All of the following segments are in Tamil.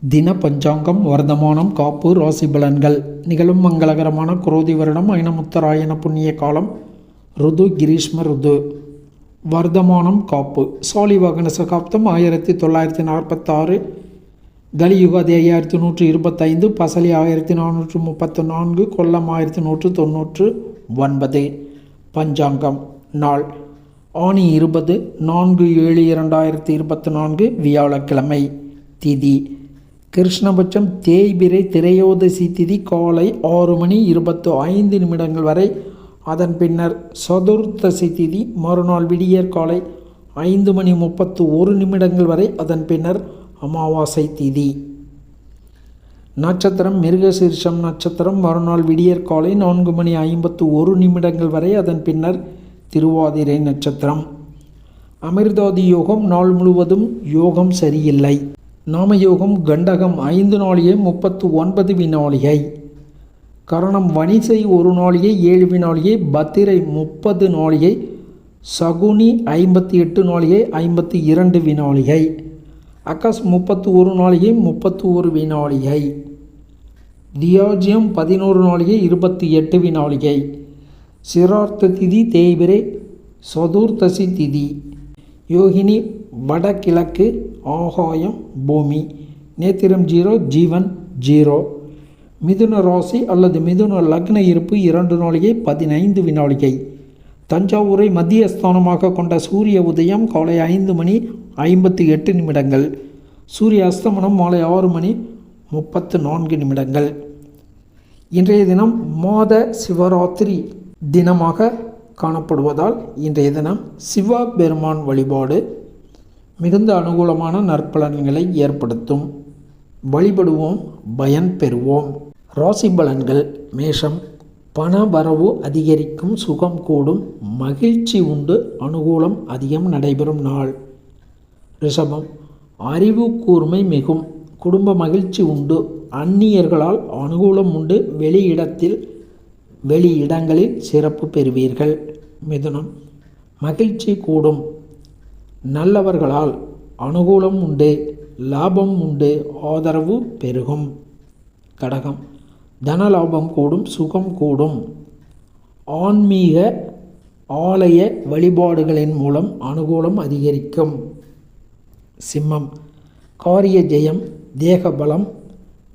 தின பஞ்சாங்கம் வர்த்தமானம் காப்பு ராசி பலன்கள். நிகழும் மங்களகரமான குரோதி வருடம் ஐனமுத்தராயண புண்ணிய காலம். ருது கிரீஷ்ம ருது. வர்த்தமானம் காப்பு. சாலிவாகன சகாப்தம் 1946. கலியுகாதி 5125. பசலி 1434. கொல்லம் 1199. பஞ்சாங்கம் நாள் ஆனி 20 4/7/2024 வியாழக்கிழமை. திதி கிருஷ்ணபட்சம் தேய்பிரை திரையோதசி திதி காலை 6:25 வரை. அதன் பின்னர் சதுர்த்தசி திதி மறுநாள் விடியற் காலை 5:31 வரை. அதன் பின்னர் அமாவாசை திதி. நட்சத்திரம் மிருகசீர்ஷம் நட்சத்திரம் மறுநாள் விடியற் காலை 4:51 வரை. அதன் பின்னர் திருவாதிரை நட்சத்திரம். அமிர்தாதி யோகம் நாள் முழுவதும் யோகம் சரியில்லை. நாமயோகம் கண்டகம் 5 நாளிகை 39 வினாளிகை. கரணம் வணிசை 1 நாளிகை 7 வினாளிகை. பத்திரை 30 நாளிகை. சகுனி 58 நாளிகை 52 வினாளிகை. அகஸ் 31 நாளிகை 31 வினாளிகை. தியாஜ்யம் 11 நாளிகை 28 வினாளிகை. சிரார்த்த திதி தேய்பிரை சதுர்த்தசி திதி. யோகினி வடகிழக்கு ஆகாயம் பூமி. நேத்திரம் 0 ஜீவன் 0. மிதுன ராசி அல்லது மிதுன லக்ன இருப்பு 2 நாளிகை 15 வினாளிகை. தஞ்சாவூரை மத்தியஸ்தானமாக கொண்ட சூரிய உதயம் காலை 5:58. சூரிய அஸ்தமனம் மாலை 6:34. இன்றைய தினம் மாத சிவராத்திரி தினமாக காணப்படுவதால் இன்றைய தினம் சிவபெருமான் வழிபாடு மிகுந்த அனுகூலமான நற்பலன்களை ஏற்படுத்தும். வழிபடுவோம், பயன் பெறுவோம். ராசி பலன்கள். மேஷம் பண வரவு அதிகரிக்கும், சுகம் கூடும், மகிழ்ச்சி உண்டு, அனுகூலம் அதிகம் நடைபெறும் நாள். ரிஷபம் அறிவு கூர்மை மிகும், குடும்ப மகிழ்ச்சி உண்டு, அந்நியர்களால் அனுகூலம் உண்டு, வெளியிடங்களில் சிறப்பு பெறுவீர்கள். மிதுனம் மகிழ்ச்சி கூடும், நல்லவர்களால் அனுகூலம் உண்டு, லாபம் உண்டு, ஆதரவு பெருகும். கடகம் தனலாபம் கூடும், சுகம் கூடும், ஆன்மீக ஆலய வழிபாடுகளின் மூலம் அனுகூலம் அதிகரிக்கும். சிம்மம் காரிய ஜெயம், தேகபலம்,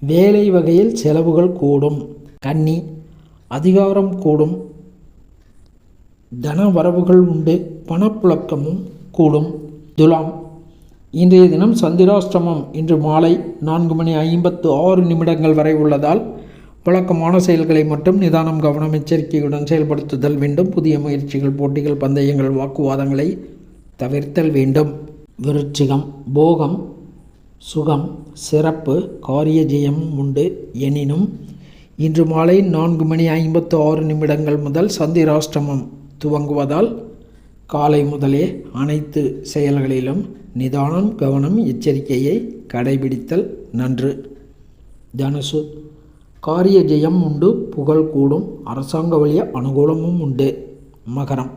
வேலை வகையில் செலவுகள் கூடும். கன்னி அதிகாரம் கூடும், தன வரவுகள் உண்டு, பணப்புழக்கமும் கூடும். துலாம் இன்றைய தினம் சந்திராஷ்டமம் இன்று மாலை 4:56 வரை உள்ளதால் வழக்கமான செயல்களை மட்டும் நிதானம் கவனம் எச்சரிக்கையுடன் செயல்படுத்துதல் வேண்டும். புதிய முயற்சிகள் போட்டிகள் பந்தயங்கள் வாக்குவாதங்களை தவிர்த்தல் வேண்டும். விருச்சிகம் போகம் சுகம் சிறப்பு காரிய ஜெயம் உண்டு. எனினும் இன்று மாலை 4:56 முதல் சந்திராஷ்டமம் துவங்குவதால் காலை முதலே அனைத்து செயல்களிலும் நிதானம் கவனம் எச்சரிக்கையை கடைபிடித்தல் நன்று. தனுசு காரிய ஜெயம் உண்டு, புகழ் கூடும், அரசாங்க வழிய அனுகூலமும் உண்டு. மகரம்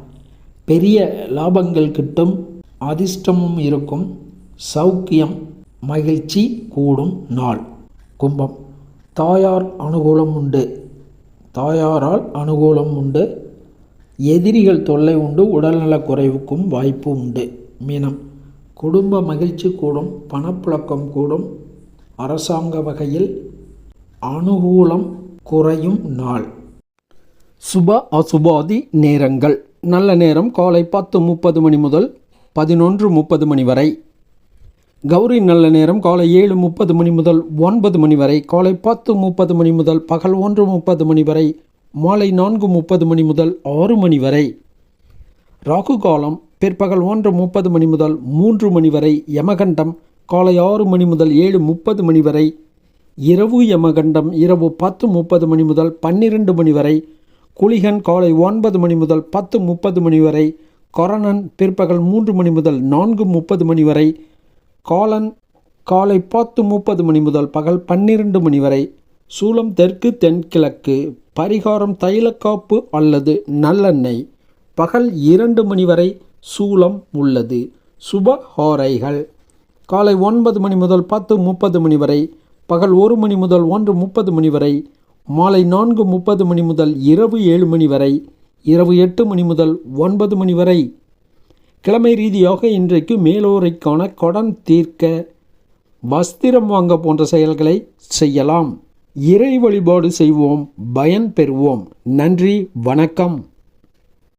பெரிய லாபங்கள் கிட்டும், அதிர்ஷ்டமும் இருக்கும், சௌக்கியம் மகிழ்ச்சி கூடும் நாள். கும்பம் தாயாரால் அனுகூலம் உண்டு, எதிரிகள் தொல்லை உண்டு, உடல்நலக் குறைவுக்கும் வாய்ப்பு உண்டு. மீனம் குடும்ப மகிழ்ச்சி கூடும், பணப்புழக்கம் கூடும், அரசாங்க வகையில் அனுகூலம் குறையும் நாள். சுப அசுபாதி நேரங்கள். நல்ல நேரம் காலை 10:30 முதல் 11:30 வரை. கௌரி நல்ல நேரம் காலை 7:30 முதல் 9 வரை. காலை 10:30 முதல் பகல் 1:30 வரை. மாலை 4:30 முதல் 6 வரை. ராகு காலம் பிற்பகல் 1:30 முதல் 3 வரை. யமகண்டம் காலை 6 முதல் 7:30 வரை. இரவு யமகண்டம் இரவு 10:30 முதல் 12 வரை. குளிகன் காலை 9 முதல் 10:30 வரை. கரணன் பிற்பகல் 3 முதல் 4:30 வரை. காலன் காலை 10:30 முதல் பகல் 12 வரை. சூலம் தெற்கு தென்கிழக்கு. பரிகாரம் தைலக்காப்பு அல்லது நல்லெண்ணெய். பகல் 2 வரை சூலம் உள்ளது. சுப ஹோரைகள் காலை 9 மணி முதல் 10:30 மணி வரை, பகல் 1 மணி முதல் 1:30 மணி வரை, மாலை 4:30 மணி முதல் இரவு 7 மணி வரை, இரவு 8 மணி முதல் 9 மணி வரை. கிழமை ரீதியாக இன்றைக்கு மேலோரைக்கான கடன் தீர்க்க, வஸ்திரம் வாங்க போன்ற செயல்களை செய்யலாம். இறை வழிபாடு செய்வோம், பயன் பெறுவோம். நன்றி, வணக்கம்.